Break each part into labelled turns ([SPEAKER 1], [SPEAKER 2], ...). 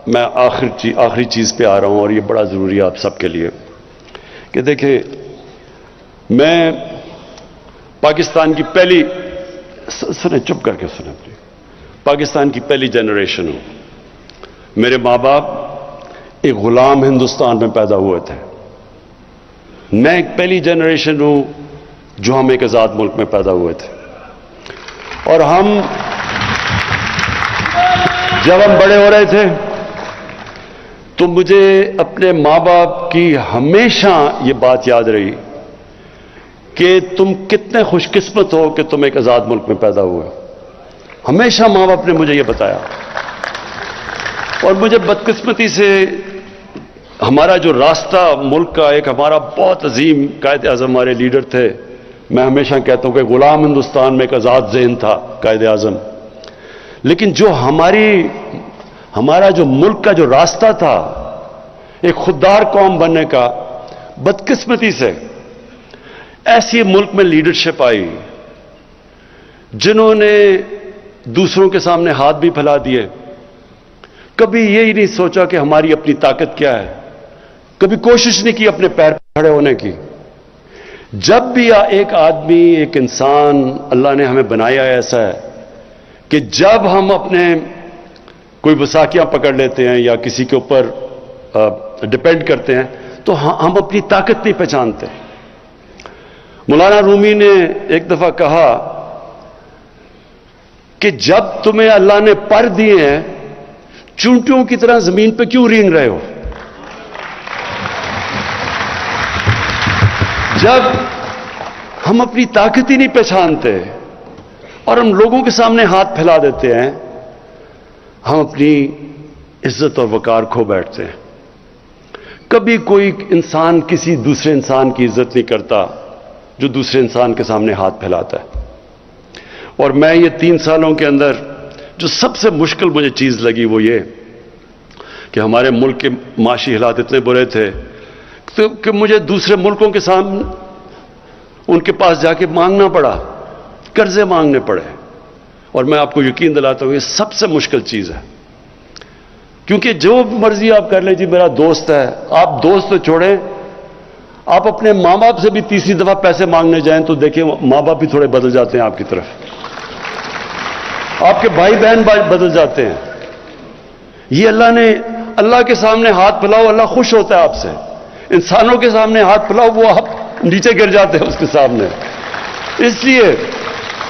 [SPEAKER 1] میں آخری چیز پہ آ رہا ہوں اور یہ بڑا ضروری ہے آپ سب کے لیے کہ دیکھیں میں پاکستان کی پہلی سنیں چپ کر کے سنیں پاکستان کی پہلی جنریشن ہوں. میرے ماں باپ ایک غلام ہندوستان میں پیدا ہوئے تھے. میں ایک پہلی جنریشن ہوں جو ہم ایک آزاد ملک میں پیدا ہوئے تھے. اور جب ہم بڑے ہو رہے تھے تو مجھے اپنے ماں باپ کی ہمیشہ یہ بات یاد رہی کہ تم کتنے خوش قسمت ہو کہ تم ایک آزاد ملک میں پیدا ہوئے. ہمیشہ ماں باپ نے مجھے یہ بتایا. اور مجھے بدقسمتی سے ہمارا جو راستہ ملک کا ایک ہمارا بہت عظیم قائد اعظم ہمارے لیڈر تھے. میں ہمیشہ کہتا ہوں کہ غلام ہندوستان میں ایک آزاد ذہن تھا قائد اعظم. لیکن جو ہمارا جو ملک کا جو راستہ تھا ایک خوددار قوم بننے کا، بدقسمتی سے ایسی ملک میں لیڈرشپ آئی جنہوں نے دوسروں کے سامنے ہاتھ بھی پھیلا دیے. کبھی یہی نہیں سوچا کہ ہماری اپنی طاقت کیا ہے. کبھی کوشش نہیں کی اپنے پیر پہ کھڑے ہونے کی. جب بھی ایک آدمی ایک انسان اللہ نے ہمیں بنایا ایسا ہے کہ جب ہم اپنے کوئی وثاقیاں پکڑ لیتے ہیں یا کسی کے اوپر ڈپینڈ کرتے ہیں تو ہم اپنی طاقت نہیں پہچانتے. مولانا رومی نے ایک دفعہ کہا کہ جب تمہیں اللہ نے پر دیے ہیں چونٹیوں کی طرح زمین پہ کیوں رینگ رہے ہو؟ جب ہم اپنی طاقت ہی نہیں پہچانتے اور ہم لوگوں کے سامنے ہاتھ پھیلا دیتے ہیں، ہم اپنی عزت اور وقار کھو بیٹھتے ہیں. کبھی کوئی انسان کسی دوسرے انسان کی عزت نہیں کرتا جو دوسرے انسان کے سامنے ہاتھ پھیلاتا ہے. اور میں یہ 3 سالوں کے اندر جو سب سے مشکل مجھے چیز لگی وہ یہ کہ ہمارے ملک کے معاشی حالات اتنے برے تھے کہ مجھے دوسرے ملکوں کے سامنے ان کے پاس جا کے مانگنا پڑا، قرضے مانگنے پڑے. اور میں آپ کو یقین دلاتا ہوں یہ سب سے مشکل چیز ہے. کیونکہ جو مرضی آپ کر لیں، جی میرا دوست ہے، آپ دوست تو چھوڑیں، آپ اپنے ماں باپ سے بھی تیسری دفعہ پیسے مانگنے جائیں تو دیکھیں ماں باپ بھی تھوڑے بدل جاتے ہیں آپ کی طرف، آپ کے بھائی بہن بدل جاتے ہیں. یہ اللہ کے سامنے ہاتھ پھیلاؤ، اللہ خوش ہوتا ہے آپ سے. انسانوں کے سامنے ہاتھ پھیلاؤ، وہ آپ نیچے گر جاتے ہیں اس کے سامنے. اس لیے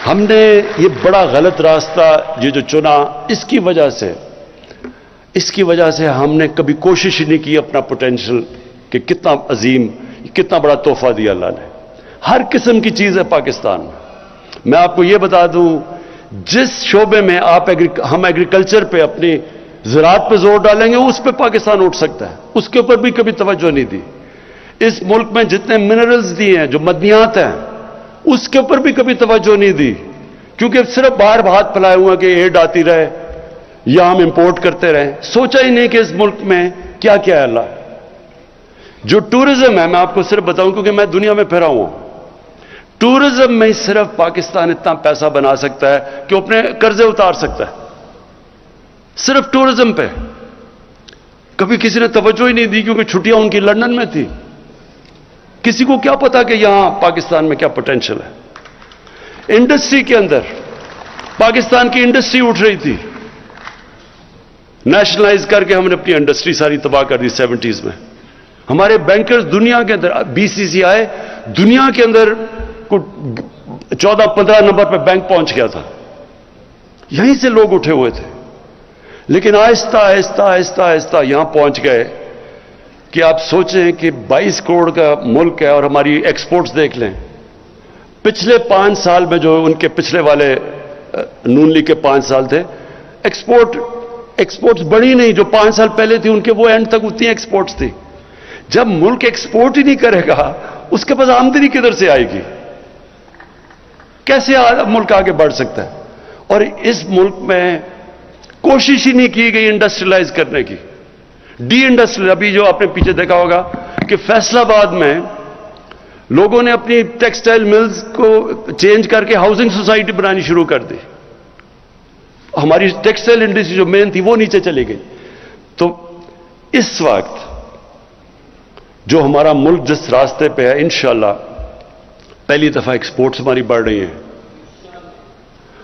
[SPEAKER 1] ہم نے یہ بڑا غلط راستہ یہ جو چنا، اس کی وجہ سے ہم نے کبھی کوشش ہی نہیں کی اپنا پوٹینشل کہ کتنا عظیم، کتنا بڑا تحفہ دیا اللہ نے. ہر قسم کی چیز ہے پاکستان میں. میں آپ کو یہ بتا دوں جس شعبے میں ہم ایگریکلچر پہ اپنی زراعت پہ زور ڈالیں گے اس پہ پاکستان اٹھ سکتا ہے. اس کے اوپر بھی کبھی توجہ نہیں دی. اس ملک میں جتنے منرلز دیے ہیں، جو معدنیات ہیں، اس کے اوپر بھی کبھی توجہ نہیں دی. کیونکہ صرف باہر ہاتھ پھیلائے ہوئے کہ ایڈ آتی رہے یا ہم امپورٹ کرتے رہیں. سوچا ہی نہیں کہ اس ملک میں کیا کیا ہے اللہ. جو ٹورزم ہے، میں آپ کو صرف بتاؤں کیونکہ میں دنیا میں پھرا ہوں، ٹورزم میں صرف پاکستان اتنا پیسہ بنا سکتا ہے کہ اپنے قرضے اتار سکتا ہے. صرف ٹورزم پہ کبھی کسی نے توجہ ہی نہیں دی کیونکہ چھٹیاں ان کی لندن میں تھی. کسی کو کیا پتا کہ یہاں پاکستان میں کیا پوٹینشل ہے. انڈسٹری کے اندر پاکستان کی انڈسٹری اٹھ رہی تھی. نیشنلائز کر کے ہم نے اپنی انڈسٹری ساری تباہ کر دی 70s میں. ہمارے بینکرز دنیا کے اندر BCCI دنیا کے اندر 14-15 نمبر پہ بینک پہنچ گیا تھا. یہیں سے لوگ اٹھے ہوئے تھے. لیکن آہستہ آہستہ آہستہ آہستہ یہاں پہنچ گئے کہ آپ سوچیں کہ 22 کروڑ کا ملک ہے اور ہماری ایکسپورٹس دیکھ لیں. پچھلے 5 سال میں جو ان کے پچھلے والے نون لیگ کے 5 سال تھے، ایکسپورٹس بڑھی نہیں. جو 5 سال پہلے تھی ان کے وہ اینڈ تک اتنی ایکسپورٹس تھی. جب ملک ایکسپورٹ ہی نہیں کرے گا اس کے پاس آمدنی کدھر سے آئے گی؟ کیسے ملک آگے بڑھ سکتا ہے؟ اور اس ملک میں کوشش ہی نہیں کی گئی انڈسٹریلائز کرنے کی. ڈی انڈسٹریل، ابھی جو آپ نے پیچھے دیکھا ہوگا کہ فیصل آباد میں لوگوں نے اپنی ٹیکسٹائل ملز کو چینج کر کے ہاؤسنگ سوسائٹی بنانی شروع کر دی. ہماری ٹیکسٹائل انڈسٹری جو مین تھی وہ نیچے چلی گئی. تو اس وقت جو ہمارا ملک جس راستے پہ ہے، انشاءاللہ پہلی دفعہ ایکسپورٹس ہماری بڑھ رہی ہیں،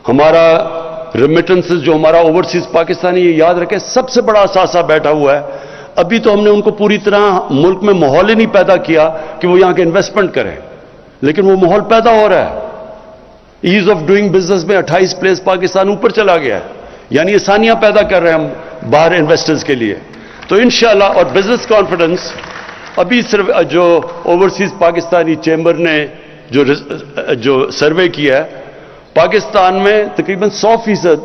[SPEAKER 1] ہمارا ریمیٹنسز جو ہمارا اوورسیز پاکستانی، یہ یاد رکھیں سب سے بڑا اثاثہ بیٹھا ہوا ہے. ابھی تو ہم نے ان کو پوری طرح ملک میں ماحول ہی نہیں پیدا کیا کہ وہ یہاں کے انویسٹمنٹ کریں، لیکن وہ ماحول پیدا ہو رہا ہے. ایز آف ڈوئنگ بزنس میں 28 پلیس پاکستان اوپر چلا گیا ہے، یعنی آسانیاں پیدا کر رہے ہیں ہم باہر انویسٹرز کے لیے. تو انشاءاللہ اور بزنس کانفیڈنس، ابھی صرف جو اوورسیز پاکستانی چیمبر نے جو سروے کیا ہے، پاکستان میں تقریباً 100%،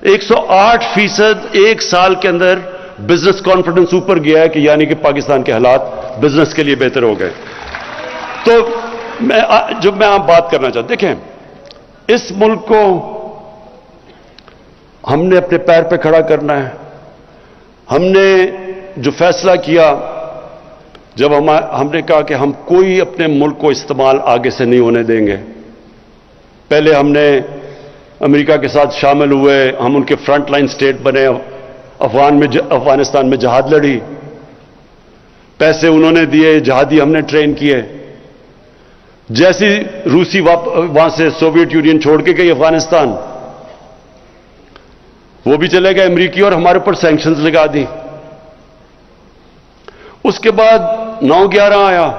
[SPEAKER 1] 108% ایک سال کے اندر بزنس کانفیڈنس اوپر گیا ہے، کہ یعنی کہ پاکستان کے حالات بزنس کے لیے بہتر ہو گئے. تو میں آپ بات کرنا چاہتا ہوں، دیکھیں اس ملک کو ہم نے اپنے پیر پہ کھڑا کرنا ہے. ہم نے جو فیصلہ کیا، جب ہم نے کہا کہ ہم کوئی اپنے ملک کو استعمال آگے سے نہیں ہونے دیں گے. پہلے ہم نے امریکہ کے ساتھ شامل ہوئے، ہم ان کے فرنٹ لائن سٹیٹ بنے، افغانستان میں جہاد لڑی، پیسے انہوں نے دیے، جہادی ہم نے ٹرین کیے. جیسی روسی وہاں سے سوویت یونین چھوڑ کے گئی افغانستان، وہ بھی چلے گئے امریکی، اور ہمارے اوپر سینکشنز لگا دی. اس کے بعد 9/11 آیا،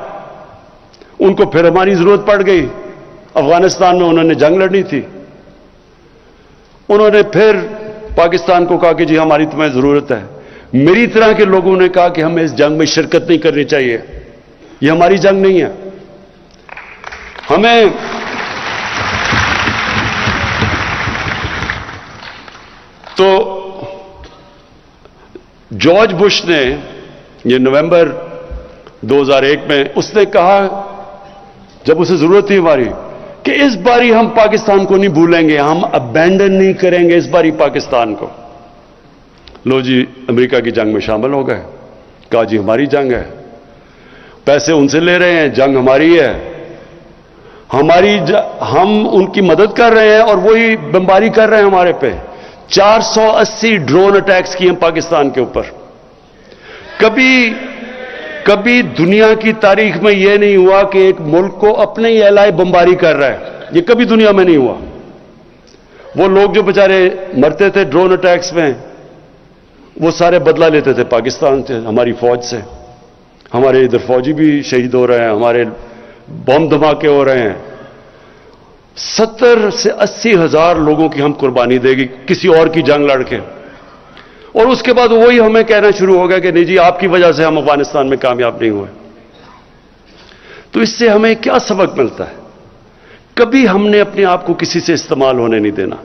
[SPEAKER 1] ان کو پھر ہماری ضرورت پڑ گئی. افغانستان میں انہوں نے جنگ لڑنی تھی، انہوں نے پھر پاکستان کو کہا کہ جی ہماری تمہیں ضرورت ہے. میری طرح کے لوگوں نے کہا کہ ہمیں اس جنگ میں شرکت نہیں کرنی چاہیے، یہ ہماری جنگ نہیں ہے. ہمیں تو جارج بش نے یہ نومبر 2001 میں اس نے کہا، جب اسے ضرورت تھی ہماری، کہ اس باری ہم پاکستان کو نہیں بھولیں گے، ہم ابینڈن نہیں کریں گے اس باری پاکستان کو. لو جی امریکہ کی جنگ میں شامل ہو گئے، کہا جی ہماری جنگ ہے، پیسے ان سے لے رہے ہیں، جنگ ہماری ہے، ہم ان کی مدد کر رہے ہیں اور وہی بمباری کر رہے ہیں ہمارے پہ. 480 ڈرون اٹیکس کیے ہیں پاکستان کے اوپر. کبھی دنیا کی تاریخ میں یہ نہیں ہوا کہ ایک ملک کو اپنے ہی اعلائے بمباری کر رہا ہے، یہ کبھی دنیا میں نہیں ہوا. وہ لوگ جو بیچارے مرتے تھے ڈرون اٹیکس میں، وہ سارے بدلہ لیتے تھے پاکستان سے، ہماری فوج سے. ہمارے ادھر فوجی بھی شہید ہو رہے ہیں، ہمارے بم دھماکے ہو رہے ہیں. 70 سے 80 ہزار لوگوں کی ہم قربانی دے گی کسی اور کی جنگ لڑ کے. اور اس کے بعد وہی ہمیں کہنا شروع ہو گیا کہ نہیں جی آپ کی وجہ سے ہم افغانستان میں کامیاب نہیں ہوئے. تو اس سے ہمیں کیا سبق ملتا ہے؟ کبھی ہم نے اپنے آپ کو کسی سے استعمال ہونے نہیں دینا.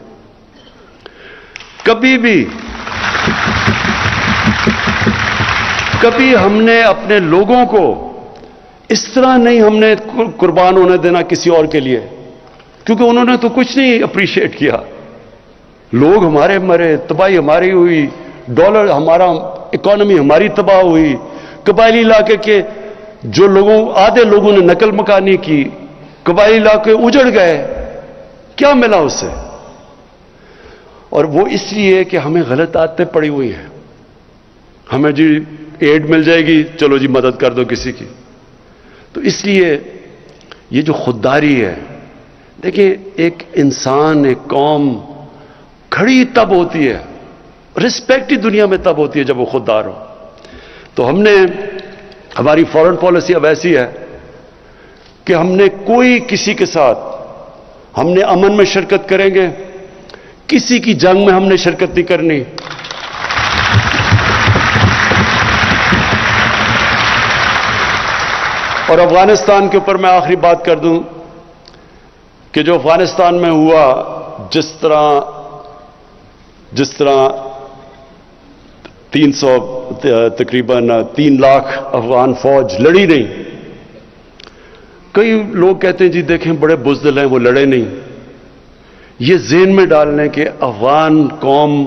[SPEAKER 1] کبھی ہم نے اپنے لوگوں کو اس طرح نہیں ہم نے قربان ہونے دینا کسی اور کے لیے، کیونکہ انہوں نے تو کچھ نہیں اپریشیٹ کیا. لوگ ہمارے مرے، تباہی ہماری ہوئی، ڈالر ہمارا، اکانومی ہماری تباہ ہوئی. قبائلی علاقے کے جو آدھے لوگوں نے نقل مکانی کی، قبائلی علاقے اجڑ گئے. کیا ملا اس سے؟ اور وہ اس لیے کہ ہمیں غلط عادتیں پڑی ہوئی ہیں. ہمیں جی ایڈ مل جائے گی، چلو جی مدد کر دو کسی کی. تو اس لیے یہ جو خودداری ہے، دیکھیں ایک انسان، ایک قوم کھڑی تب ہوتی ہے، رسپیکٹ ہی دنیا میں تب ہوتی ہے جب وہ خوددار ہو. تو ہماری فورن پالیسی اب ایسی ہے کہ ہم نے کوئی کسی کے ساتھ، ہم نے امن میں شرکت کریں گے، کسی کی جنگ میں ہم نے شرکت نہیں کرنی. اور افغانستان کے اوپر میں آخری بات کر دوں کہ جو افغانستان میں ہوا، جس طرح 3 لاکھ افغان فوج لڑی نہیں. کئی لوگ کہتے ہیں جی دیکھیں بڑے بزدل ہیں وہ لڑے نہیں. یہ ذہن میں ڈال لیں کہ افغان قوم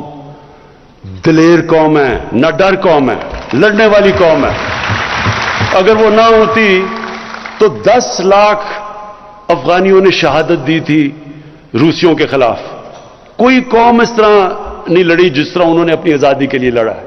[SPEAKER 1] دلیر قوم ہے، نہ ڈر قوم ہے، لڑنے والی قوم ہے. اگر وہ نہ ہوتی تو 10 لاکھ افغانیوں نے شہادت دی تھی روسیوں کے خلاف. کوئی قوم اس طرح نہیں لڑی جس طرح انہوں نے اپنی آزادی کے لیے لڑا ہے.